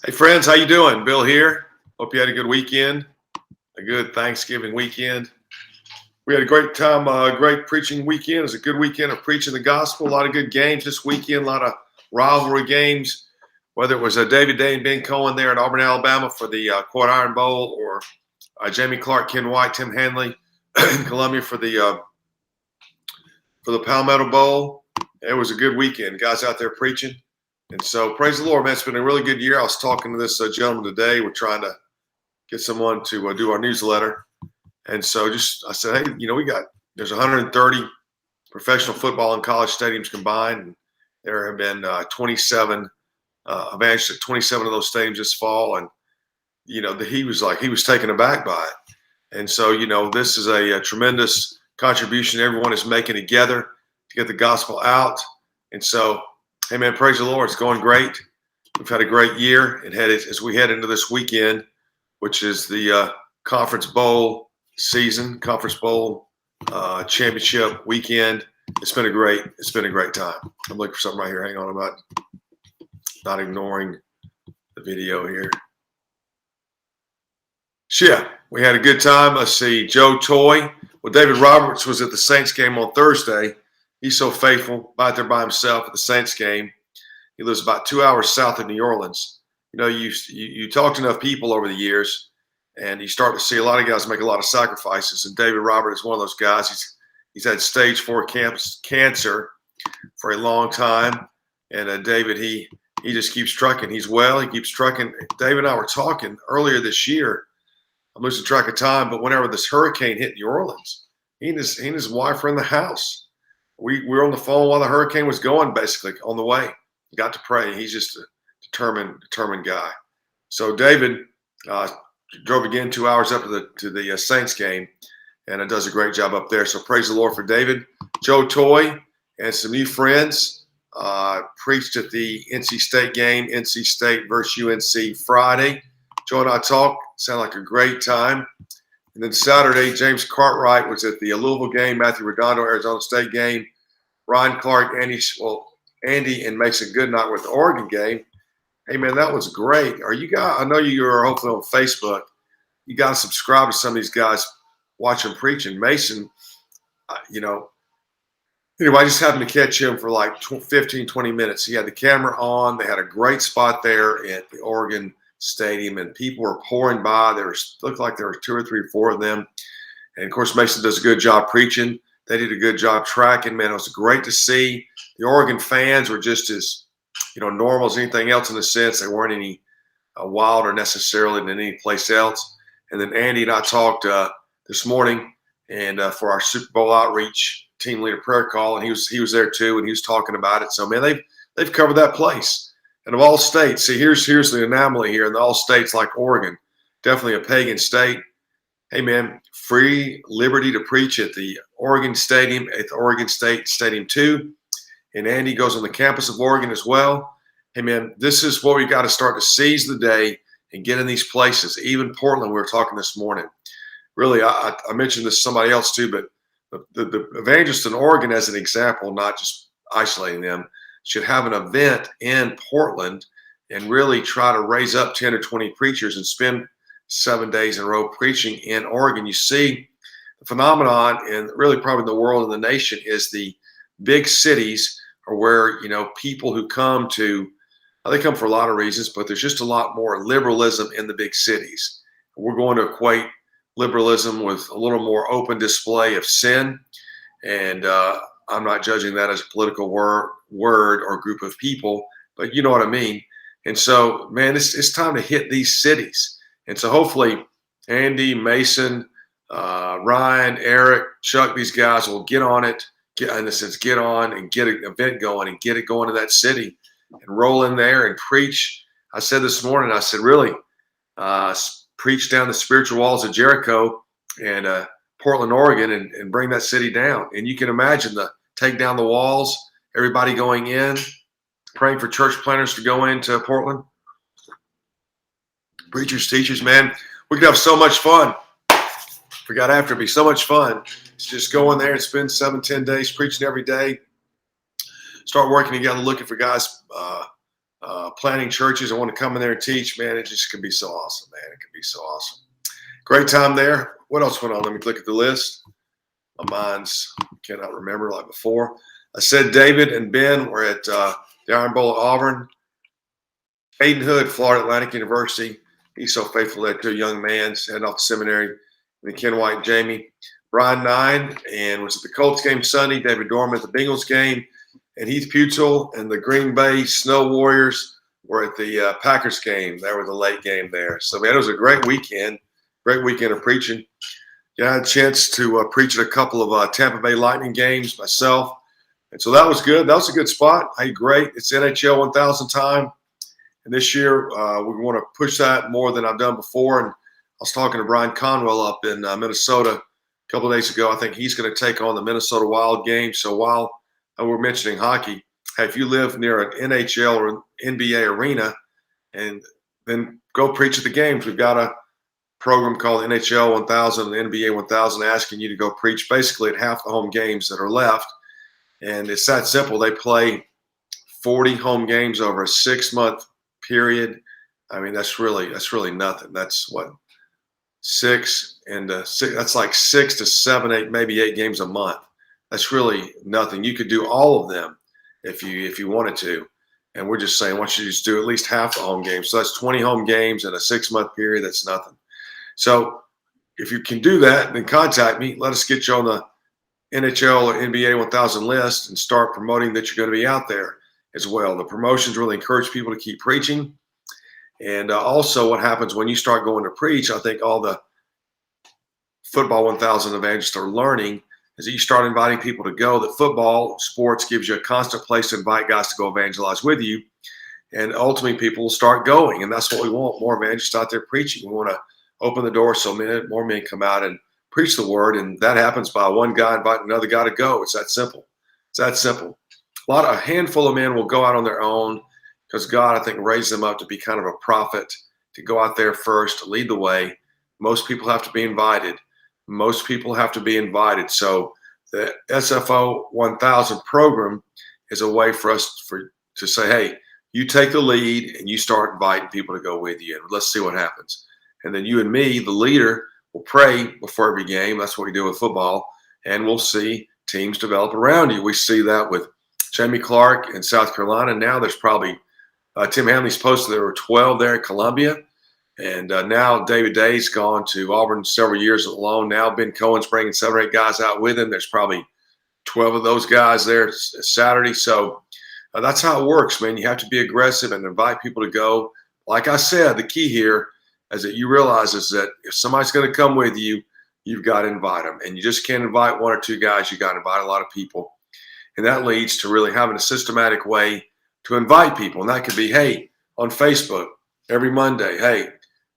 Hey friends, how you doing? Bill here. Hope you had a good weekend, a good Thanksgiving weekend. We had a great time, great preaching weekend. It was a good weekend of preaching the gospel. A lot of good games this weekend, a lot of rivalry games, whether it was David Day and Ben Cohen there in Auburn, Alabama for the Quad Iron Bowl, or Jamie Clark, Ken White, Tim Hanley in Columbia for the Palmetto Bowl. It was a good weekend. Guys out there preaching. And so praise the Lord, man. It's been a really good year. I was talking to this gentleman today. We're trying to get someone to do our newsletter. And so I said, hey, there's 130 professional football and college stadiums combined. And there have been 27 evangelists at 27 of those stadiums this fall. And, he was taken aback by it. And so, this is a tremendous contribution everyone is making together to get the gospel out. And so, hey, man, praise the Lord. It's going great. We've had a great year. And as we head into this weekend, which is the Conference Bowl season, Conference Bowl championship weekend, it's been a great time. I'm looking for something right here. Hang on, I'm not ignoring the video here. Yeah, we had a good time. Let's see, Joe Toy. Well, David Roberts was at the Saints game on Thursday. He's so faithful, out there by himself at the Saints game. He lives about 2 hours south of New Orleans. You talk to enough people over the years, and you start to see a lot of guys make a lot of sacrifices. And David Roberts is one of those guys. He's had stage 4 cancer for a long time. And David, he just keeps trucking. He's well. He keeps trucking. David and I were talking earlier this year. I'm losing track of time, but whenever this hurricane hit New Orleans, he and his wife were in the house. We were on the phone while the hurricane was going, basically on the way. Got to pray. He's just a determined guy. So David drove again 2 hours up to the Saints game, and does a great job up there. So praise the Lord for David. Joe Toy and some new friends preached at the NC State game, NC State versus UNC Friday. Joe and I talked. Sounded like a great time. And then Saturday, James Cartwright was at the Louisville game, Matthew Redondo, Arizona State game, Ryan Clark, Andy and Mason Goodnight with the Oregon game. Hey, man, that was great. I know you are hopefully on Facebook. You got to subscribe to some of these guys, watch them preaching. Mason, anyway, I just happened to catch him for like 15, 20 minutes. He had the camera on. They had a great spot there at the Oregon Stadium, and people were pouring by. Looked like there were 2 or 3 or 4 of them. And, of course, Mason does a good job preaching. They did a good job tracking. Man, it was great to see. The Oregon fans were just as, normal as anything else in the sense. They weren't any wilder necessarily than any place else. And then Andy and I talked this morning and for our Super Bowl outreach team leader prayer call, and he was there too, and he was talking about it. So, man, they've covered that place. And of all states, see, here's the anomaly here. In all states like Oregon, definitely a pagan state. Hey, man, free liberty to preach at the Oregon Stadium, at the Oregon State Stadium 2. And Andy goes on the campus of Oregon as well. Hey, man, this is what we got to start to seize the day and get in these places. Even Portland, we were talking this morning. Really, I mentioned this to somebody else too, but the evangelists in Oregon, as an example, not just isolating them, should have an event in Portland and really try to raise up 10 or 20 preachers and spend 7 days in a row preaching in Oregon. You see the phenomenon, and really probably the world and the nation, is the big cities are where, people who come to, they come for a lot of reasons, but there's just a lot more liberalism in the big cities. We're going to equate liberalism with a little more open display of sin. And I'm not judging that as a political word or group of people, but you know what I mean. And so, man, it's time to hit these cities. And so hopefully Andy, Mason, Ryan, Eric, Chuck, these guys will get on it, get on and get an event going and get it going in that city and roll in there and preach. I said this morning, really, preach down the spiritual walls of Jericho and Portland, Oregon, and bring that city down. And you can imagine take down the walls, everybody going in, praying for church planners to go into Portland. Preachers, teachers, man, we could have so much fun. Forgot after, it'd be so much fun to just go in there and spend 7-10 days preaching every day. Start working together, looking for guys planting churches. I want to come in there and teach. Man, it just can be so awesome, man. It can be so awesome. Great time there. What else went on? Let me look at the list. My mind's cannot remember like before. I said David and Ben were at the Iron Bowl at Auburn. Aiden Hood, Florida Atlantic University. He's so faithful to a young man heading off to seminary. And then Ken White and Jamie. Brian Nine and was at the Colts game Sunday. David Dorman at the Bengals game. And Heath Putel and the Green Bay Snow Warriors were at the Packers game. That was the late game there. So, man, it was a great weekend of preaching. Yeah, I had a chance to preach at a couple of Tampa Bay Lightning games myself. And so that was good. That was a good spot. Hey, great. It's NHL 1000 time. And this year, we want to push that more than I've done before. And I was talking to Brian Conwell up in Minnesota a couple of days ago. I think he's going to take on the Minnesota Wild game. So while we're mentioning hockey, hey, if you live near an NHL or NBA arena, and then go preach at the games. We've got a program called NHL 1000 and NBA 1000 asking you to go preach basically at half the home games that are left. And it's that simple. They play 40 home games over a 6-month period. I mean, that's really nothing. That's what, that's like 6 to 7, 8, maybe 8 games a month. That's really nothing. You could do all of them if you wanted to. And we're just saying, why don't you just do at least half the home games? So that's 20 home games in a 6-month period. That's nothing. So if you can do that, then contact me. Let us get you on the NHL or NBA 1000 list and start promoting that you're going to be out there as well. The promotions really encourage people to keep preaching. And also what happens when you start going to preach, I think all the football 1000 evangelists are learning is that you start inviting people to go, that football, sports gives you a constant place to invite guys to go evangelize with you. And ultimately people will start going. And that's what we want, more evangelists out there preaching. We want to open the door so more men come out and preach the word. And that happens by one guy inviting another guy to go. It's that simple. It's that simple. A handful of men will go out on their own because God, I think, raised them up to be kind of a prophet, to go out there first, to lead the way. Most people have to be invited. So the SFO 1000 program is a way for us to say, hey, you take the lead and you start inviting people to go with you. And let's see what happens. And then you and me, the leader, will pray before every game. That's what we do with football. And we'll see teams develop around you. We see that with Jamie Clark in South Carolina. Now there's probably Tim Hanley's posted there were 12 there at Columbia. And now David Day's gone to Auburn several years alone. Now Ben Cohen's bringing 7 or 8 guys out with him. There's probably 12 of those guys there Saturday. So that's how it works, man. You have to be aggressive and invite people to go. Like I said, the key here is that you realize is that if somebody's going to come with you, you've got to invite them. And you just can't invite 1 or 2 guys. You got to invite a lot of people. And that leads to really having a systematic way to invite people. And that could be, hey, on Facebook every Monday, hey,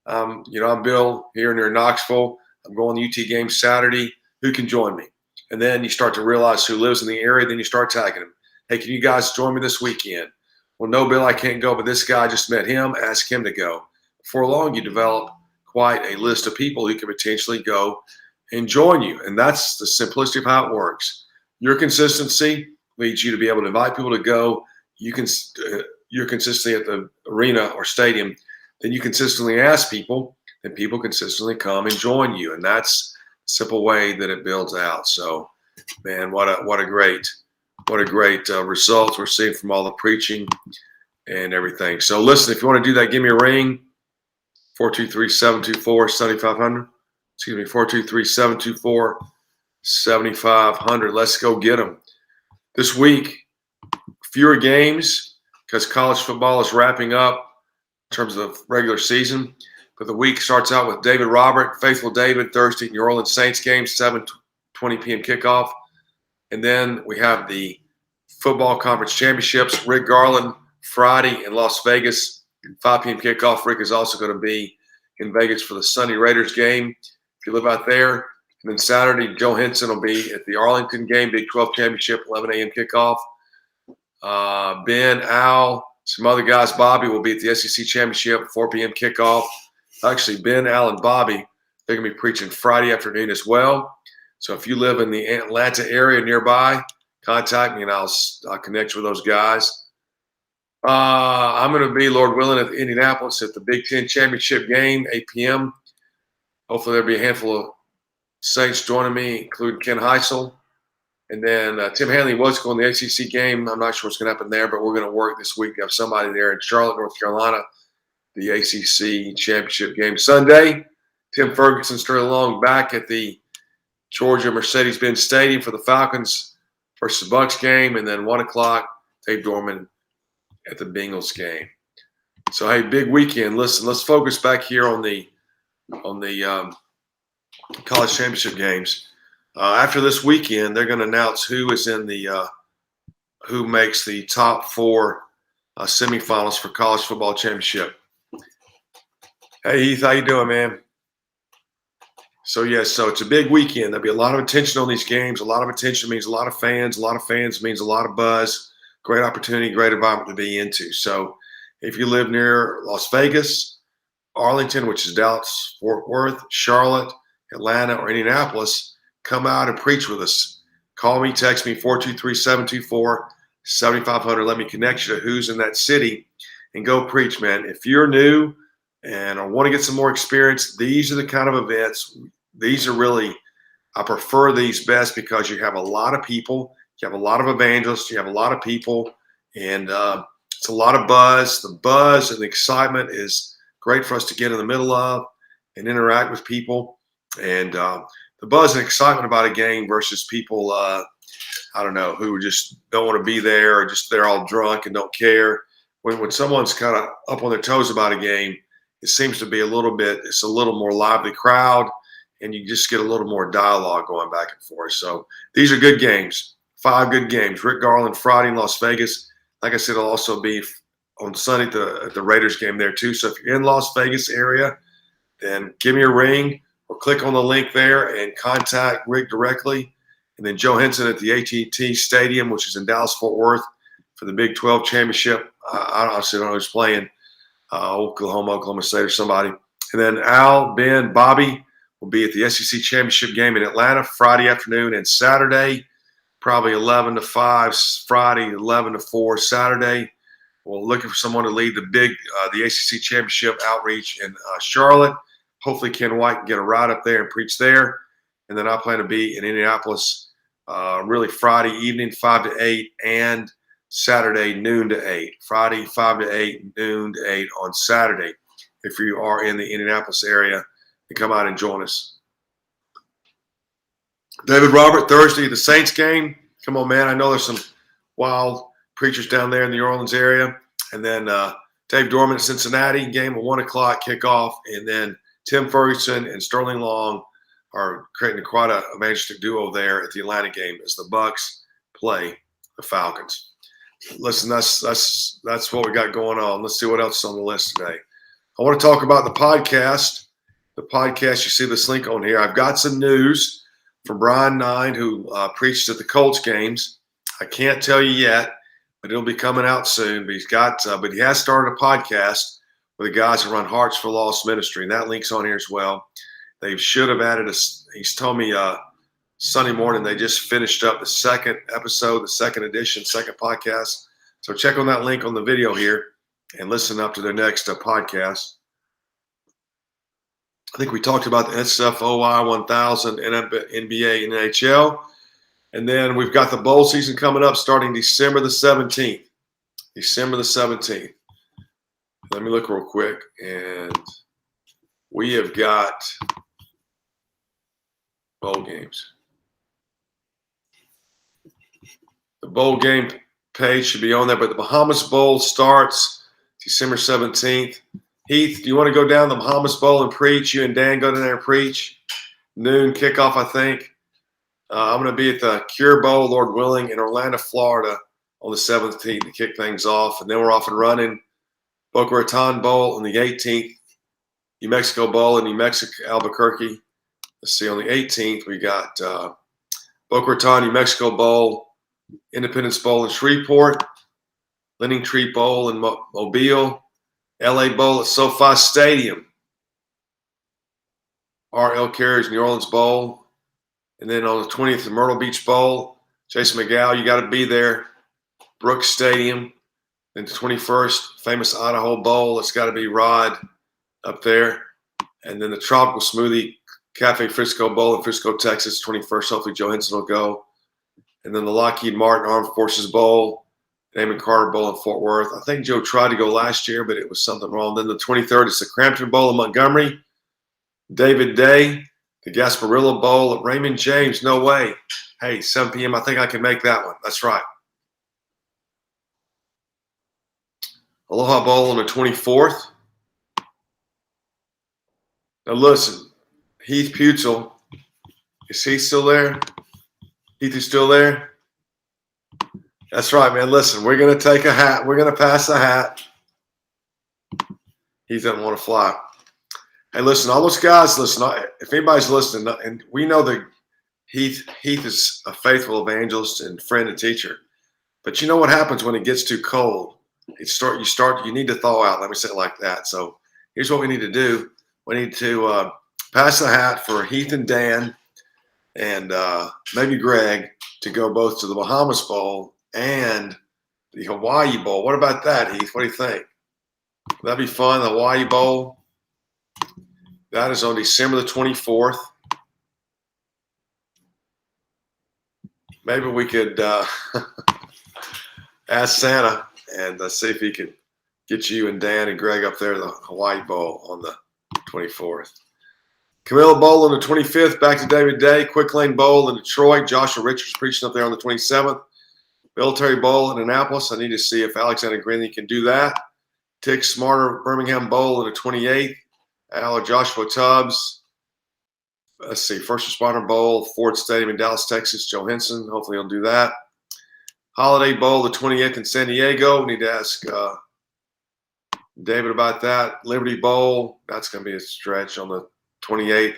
I'm Bill here near Knoxville. I'm going to UT game Saturday. Who can join me? And then you start to realize who lives in the area. Then you start tagging them. Hey, can you guys join me this weekend? Well, no, Bill, I can't go, but this guy, I just met him. Ask him to go. Before long, you develop quite a list of people who can potentially go and join you. And that's the simplicity of how it works. Your consistency leads you to be able to invite people to go. You're consistently at the arena or stadium. Then you consistently ask people, and people consistently come and join you. And that's a simple way that it builds out. So, man, what a great results we're seeing from all the preaching and everything. So, listen, if you want to do that, give me a ring, 423-724-7500. Excuse me, 423-724-7500. Let's go get them. This week, fewer games because college football is wrapping up in terms of the regular season. But the week starts out with David Robert, Faithful David, Thursday, New Orleans Saints game, 7:20 p.m. kickoff. And then we have the football conference championships, Rick Garland, Friday in Las Vegas, 5 p.m. kickoff. Rick is also going to be in Vegas for the Sunday Raiders game, if you live out there. And then Saturday, Joe Henson will be at the Arlington game, Big 12 championship, 11 a.m. kickoff. Ben, Al, some other guys, Bobby, will be at the SEC championship, 4 p.m. kickoff. Actually, Ben, Al, and Bobby, they're going to be preaching Friday afternoon as well. So if you live in the Atlanta area nearby, contact me and I'll connect you with those guys. I'm going to be, Lord willing, at Indianapolis at the Big Ten Championship game, 8 p.m. Hopefully there'll be a handful of Saints joining me, including Ken Heisel. And then Tim Hanley was going to the ACC game. I'm not sure what's going to happen there, but we're going to work this week to have somebody there in Charlotte, North Carolina, the ACC Championship game Sunday. Tim Ferguson, Sterling Long back at the Georgia Mercedes-Benz Stadium for the Falcons versus the Bucks game. And then 1 o'clock, Dave Dorman at the Bengals game. So, hey, big weekend. Listen, let's focus back here on the college championship games. After this weekend, they're going to announce who is in the who makes the top 4 semifinals for college football championship. Hey, Heath, how you doing, man? So, yes, so it's a big weekend. There'll be a lot of attention on these games. A lot of attention means a lot of fans. A lot of fans means a lot of buzz. Great opportunity, great environment to be into. So if you live near Las Vegas, Arlington, which is Dallas, Fort Worth, Charlotte, Atlanta, or Indianapolis, come out and preach with us. Call me, text me, 423-724-7500. Let me connect you to who's in that city and go preach, man. If you're new and I want to get some more experience, these are the kind of events. These are really, I prefer these best because you have a lot of people. You have a lot of evangelists. You have a lot of people. And it's a lot of buzz. The buzz and the excitement is great for us to get in the middle of and interact with people. And the buzz and excitement about a game versus people, I don't know, who just don't want to be there or just they're all drunk and don't care. When someone's kind of up on their toes about a game, it seems to be it's a little more lively crowd, and you just get a little more dialogue going back and forth. So these are good games, 5 good games. Rick Garland Friday in Las Vegas. Like I said, it'll also be on Sunday at the Raiders game there too. So if you're in Las Vegas area, then give me a ring or click on the link there and contact Rick directly. And then Joe Henson at the AT&T Stadium, which is in Dallas-Fort Worth for the Big 12 championship. I honestly don't know who's playing, Oklahoma State or somebody. And then Al, Ben, Bobby will be at the SEC championship game in Atlanta Friday afternoon and Saturday, probably 11 to 5 Friday, 11 to 4 Saturday. We're looking for someone to lead the ACC championship outreach in Charlotte. Hopefully Ken White can get a ride up there and preach there. And then I plan to be in Indianapolis really Friday evening, 5 to 8, and Saturday, noon to 8. Friday, 5 to 8, noon to 8 on Saturday. If you are in the Indianapolis area, to come out and join us. David Robert, Thursday, the Saints game. Come on, man. I know there's some wild preachers down there in the New Orleans area. And then Dave Dorman at Cincinnati, game at 1 o'clock kickoff. And then Tim Ferguson and Sterling Long are creating quite an evangelistic duo there at the Atlanta game as the Bucks play the Falcons. Listen, that's what we got going on. Let's see what else is on the list today. I want to talk about the podcast. The podcast, you see this link on here. I've got some news from Brian Nine, who preached at the Colts games. I can't tell you yet, but it'll be coming out soon. But he has started a podcast with the guys who run Hearts for Lost Ministry, and that link's on here as well. They should have added he's told me Sunday morning they just finished up the second episode, the second edition, second podcast. So check on that link on the video here and listen up to their next podcast. I think we talked about the SFOI 1000, NBA, and NHL. And then we've got the bowl season coming up starting December the 17th. December the 17th. Let me look real quick. And we have got bowl games. The bowl game page should be on there, but the Bahamas Bowl starts December 17th. Heath, do you want to go down the Bahamas Bowl and preach? You and Dan go down there and preach. Noon kickoff, I think. I'm going to be at the Cure Bowl, Lord willing, in Orlando, Florida on the 17th to kick things off. And then we're off and running. Boca Raton Bowl on the 18th. New Mexico Bowl in New Mexico, Albuquerque. Let's see, on the 18th, we got Boca Raton, New Mexico Bowl, Independence Bowl in Shreveport, Leaning Tree Bowl in Mobile, LA Bowl at SoFi Stadium, R.L. Carey's New Orleans Bowl, and then on the 20th, the Myrtle Beach Bowl. Jason McGow, you got to be there. Brooks Stadium. Then the 21st, famous Idaho Bowl. It's got to be Rod up there. And then the Tropical Smoothie Cafe Frisco Bowl in Frisco, Texas, 21st. Hopefully Joe Henson will go. And then the Lockheed Martin Armed Forces Bowl, Damon Carter Bowl in Fort Worth. I think Joe tried to go last year, but it was something wrong. Then the 23rd is the Crampton Bowl in Montgomery. David Day, the Gasparilla Bowl at Raymond James. No way. Hey, 7 p.m. I think I can make that one. That's right. Aloha Bowl on the 24th. Now listen, Heath Putzel, is he still there? Heath is still there? That's right, man. Listen, we're going to take a hat. We're going to pass a hat. Heath doesn't want to fly. Hey, listen, all those guys, listen, if anybody's listening, and we know that Heath is a faithful evangelist and friend and teacher, but you know what happens when it gets too cold? You need to thaw out. Let me say it like that. So here's what we need to do. We need to pass the hat for Heath and Dan and maybe Greg to go both to the Bahamas Bowl and the Hawaii Bowl. What about that, Heath? What do you think? That'd be fun, the Hawaii Bowl. That is on December the 24th. Maybe we could ask Santa and see if he could get you and Dan and Greg up there to the Hawaii Bowl on the 24th. Camilla Bowl on the 25th, back to David Day. Quick Lane Bowl in Detroit. Joshua Richards preaching up there on the 27th. Military Bowl in Annapolis. I need to see if Alexander Grinley can do that. Tick Smarter Birmingham Bowl on the 28th. Joshua Tubbs. Let's see, First Responder Bowl, Ford Stadium in Dallas, Texas. Joe Henson. Hopefully he'll do that. Holiday Bowl the 28th in San Diego. We need to ask David about that. Liberty Bowl. That's going to be a stretch on the 28th.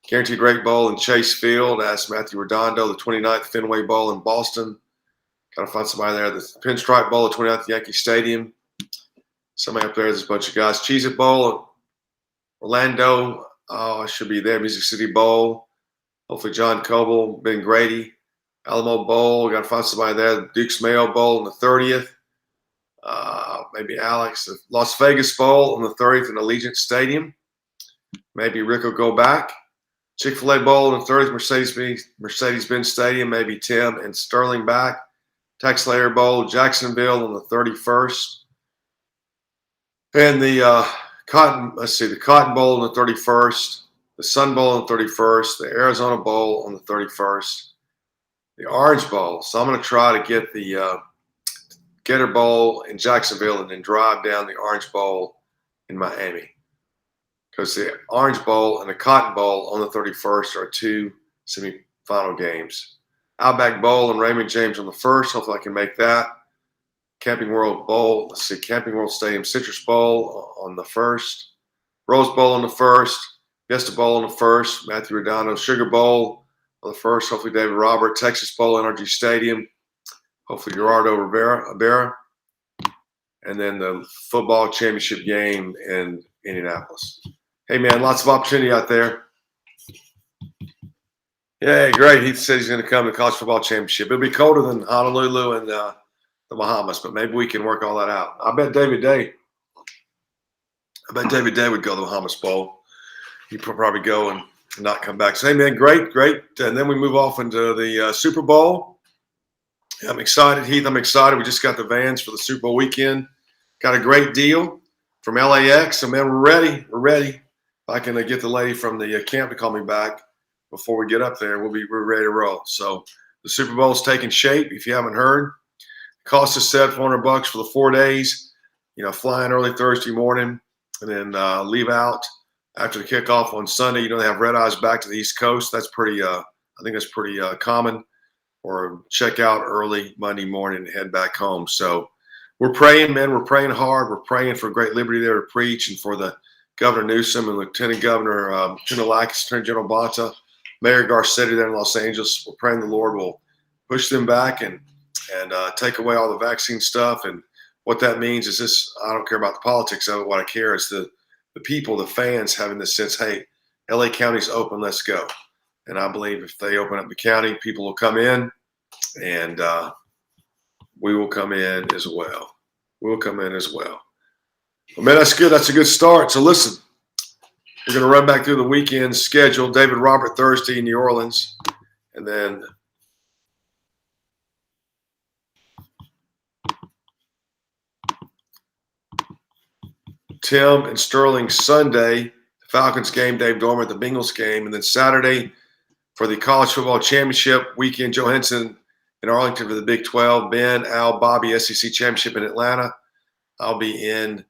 Guaranteed Rate Bowl in Chase Field. Ask Matthew Redondo. The 29th Fenway Bowl in Boston. Got to find somebody there. The Pinstripe Bowl, the 29th Yankee Stadium. Somebody up there. There's a bunch of guys. Cheez-It Bowl, Orlando. Oh, I should be there. Music City Bowl. Hopefully John Coble, Ben Grady. Alamo Bowl. Got to find somebody there. The Duke's Mayo Bowl on the 30th. Maybe Alex. The Las Vegas Bowl on the 30th in Allegiant Stadium. Maybe Rick will go back. Chick-fil-A Bowl on the 30th, Mercedes-Benz Stadium. Maybe Tim and Sterling back. Tax Layer Bowl, Jacksonville on the 31st. And the Cotton Bowl on the 31st. The Sun Bowl on the 31st. The Arizona Bowl on the 31st. The Orange Bowl. So I'm going to try to get the Gator Bowl in Jacksonville and then drive down the Orange Bowl in Miami. Because the Orange Bowl and the Cotton Bowl on the 31st are two semifinal games. Outback Bowl and Raymond James on the 1st. Hopefully I can make that. Camping World Bowl. Let's see. Camping World Stadium Citrus Bowl on the 1st. Rose Bowl on the 1st. Fiesta Bowl on the 1st. Matthew Redondo. Sugar Bowl on the 1st. Hopefully David Robert. Texas Bowl, NRG Stadium. Hopefully Gerardo Rivera. And then the football championship game in Indianapolis. Hey, man, lots of opportunity out there. Yeah, great. He said he's going to come to the college football championship. It'll be colder than Honolulu and the Bahamas, but maybe we can work all that out. I bet David Day would go to the Bahamas Bowl. He'd probably go and not come back. So, hey, man, great. And then we move off into the Super Bowl. I'm excited, Heath. I'm excited. We just got the vans for the Super Bowl weekend. Got a great deal from LAX. So, man, we're ready. If I can get the lady from the camp to call me back before we get up there, we're ready to roll. So the Super Bowl is taking shape. If you haven't heard, the cost is set $400 for the 4 days. Flying early Thursday morning and then leave out after the kickoff on Sunday. They have red eyes back to the East Coast. That's pretty. I think that's pretty common. Or check out early Monday morning and head back home. So we're praying, man. We're praying hard. We're praying for great liberty there to preach and for the Governor Newsom and Lieutenant Governor Tunalakis, Attorney General Bonta, Mayor Garcetti there in Los Angeles. We're praying the Lord will push them back and take away all the vaccine stuff. And what that means is this: I don't care about the politics of it. What I care is the people, the fans, having this sense, hey, LA County's open, let's go. And I believe if they open up the county, people will come in, and we will come in as well. will come in as well. Well, man, that's good. That's a good start. So listen, we're going to run back through the weekend schedule. David Robert Thursday in New Orleans, and then Tim and Sterling Sunday, the Falcons game, Dave Dormer at the Bengals game, and then Saturday for the College Football Championship weekend, Joe Henson in Arlington for the Big 12, Ben, Al, Bobby, SEC Championship in Atlanta. I'll be in,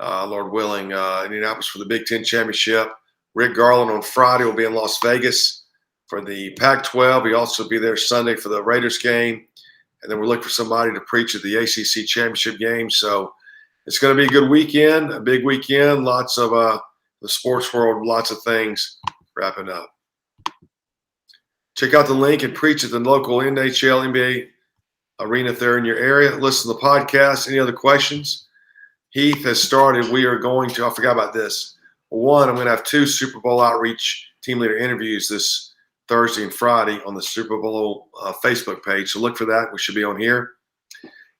Lord willing, Indianapolis for the Big 10 Championship. Rick Garland on Friday will be in Las Vegas for the Pac-12. He'll also be there Sunday for the Raiders game. And then we're looking for somebody to preach at the ACC Championship game. So it's going to be a good weekend, a big weekend. Lots of the sports world, lots of things wrapping up. Check out the link and preach at the local NHL, NBA arena if they're in your area. Listen to the podcast. Any other questions? Heath has started. We are going to, I forgot about this. One, I'm going to have 2 Super Bowl outreach team leader interviews this Thursday and Friday on the Super Bowl Facebook page. So look for that. We should be on here.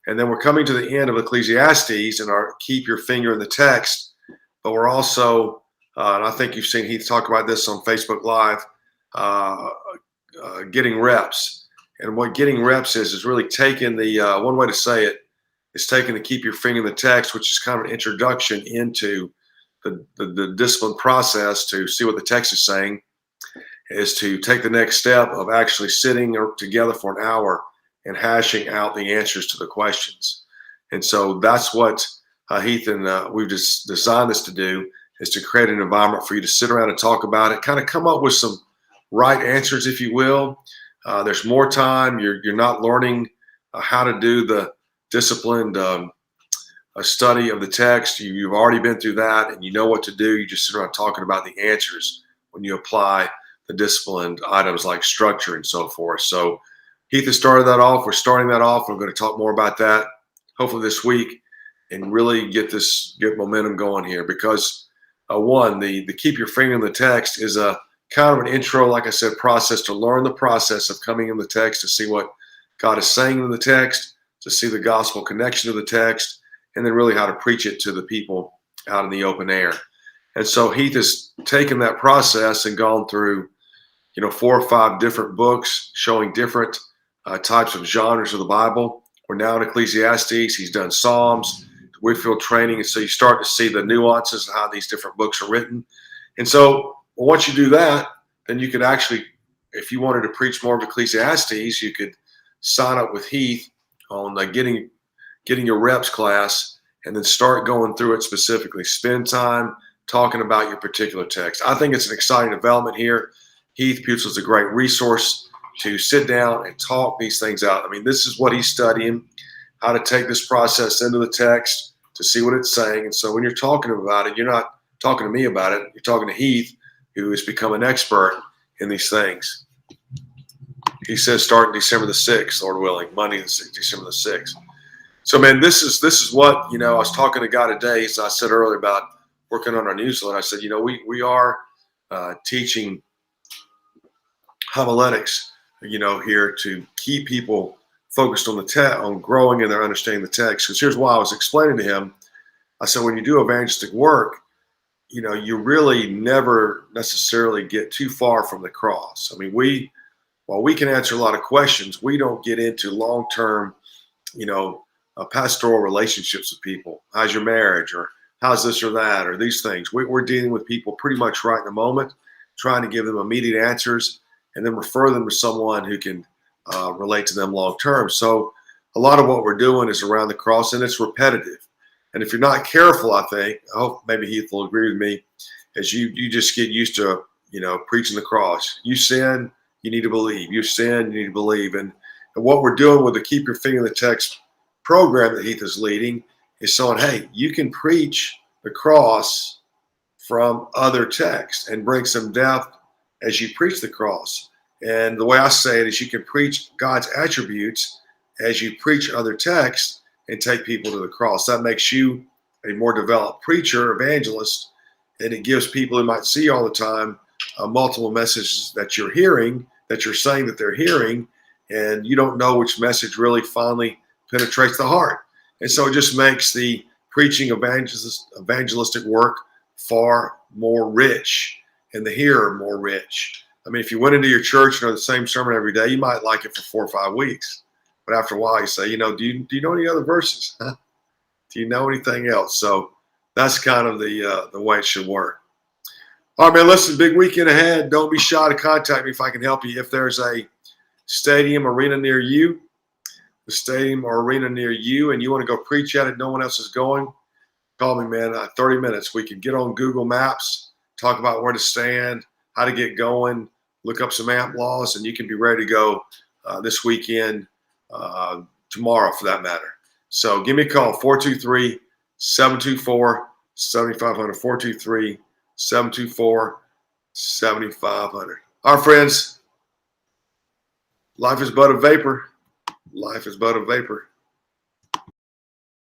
And then we're coming to the end of Ecclesiastes and our keep your finger in the text. But we're also, and I think you've seen Heath talk about this on Facebook Live, getting reps. And what getting reps is really taking the, one way to say it is taking the keep your finger in the text, which is kind of an introduction into the discipline process to see what the text is saying, is to take the next step of actually sitting together for an hour and hashing out the answers to the questions. And so that's what Heath and we've just designed this to do, is to create an environment for you to sit around and talk about it, kind of come up with some right answers, if you will. There's more time. You're not learning how to do the disciplined study of the text. You've already been through that and you know what to do. You just sit around talking about the answers when you apply the disciplined items like structure and so forth. So Heath has started that off. We're starting that off. We're going to talk more about that hopefully this week and really get momentum going here, because one, the keep your finger in the text is a kind of an intro, like I said, process to learn the process of coming in the text, to see what God is saying in the text, to see the gospel connection to the text, and then really how to preach it to the people out in the open air. And so Heath has taken that process and gone through, 4 or 5 different books showing different types of genres of the Bible. We're now in Ecclesiastes. He's done Psalms, Whitfield training. And so you start to see the nuances of how these different books are written. And so once you do that, then you could actually, if you wanted to preach more of Ecclesiastes, you could sign up with Heath on getting your reps class and then start going through it specifically. Spend time talking about your particular text. I think it's an exciting development here. Heath Putzel is a great resource to sit down and talk these things out. I mean, this is what he's studying, how to take this process into the text to see what it's saying. And so when you're talking about it, you're not talking to me about it. You're talking to Heath, who has become an expert in these things. He says starting December the 6th, Lord willing, Monday, December the 6th. So, man, this is what, I was talking to a guy today, as I said earlier, about working on our newsletter. I said, we are teaching homiletics, here to keep people focused on on growing in their understanding the text. Because here's why I was explaining to him. I said, when you do evangelistic work, you really never necessarily get too far from the cross. I mean, while we can answer a lot of questions, we don't get into long-term, pastoral relationships with people. How's your marriage, or how's this or that, or these things. We're dealing with people pretty much right in the moment, trying to give them immediate answers and then refer them to someone who can relate to them long-term. So a lot of what we're doing is around the cross, and it's repetitive. And if you're not careful, I hope maybe Heath will agree with me, as you just get used to, preaching the cross. You sin, you need to believe. You sin, you need to believe. And what we're doing with the Keep Your Finger in the Text program that Heath is leading is saying, hey, you can preach the cross from other texts and bring some depth as you preach the cross. And the way I say it is, you can preach God's attributes as you preach other texts and take people to the cross. That makes you a more developed preacher, evangelist, and it gives people who might see all the time multiple messages that you're hearing, that you're saying that they're hearing, and you don't know which message really finally penetrates the heart. And so it just makes the preaching evangelistic work far more rich and the hearer more rich. I mean, if you went into your church and heard the same sermon every day, you might like it for 4 or 5 weeks. But after a while, you say, do you know any other verses? Do you know anything else? So that's kind of the way it should work. All right, man, listen, big weekend ahead. Don't be shy to contact me if I can help you. If there's a stadium, arena near you, the stadium or arena near you, and you want to go preach at it, no one else is going, call me, man. 30 minutes. We can get on Google Maps, talk about where to stand, how to get going, look up some amp laws, and you can be ready to go this weekend, tomorrow for that matter. So give me a call, 423-724-7500, 423-724-7500. Our friends, life is but a vapor. Life is but a vapor.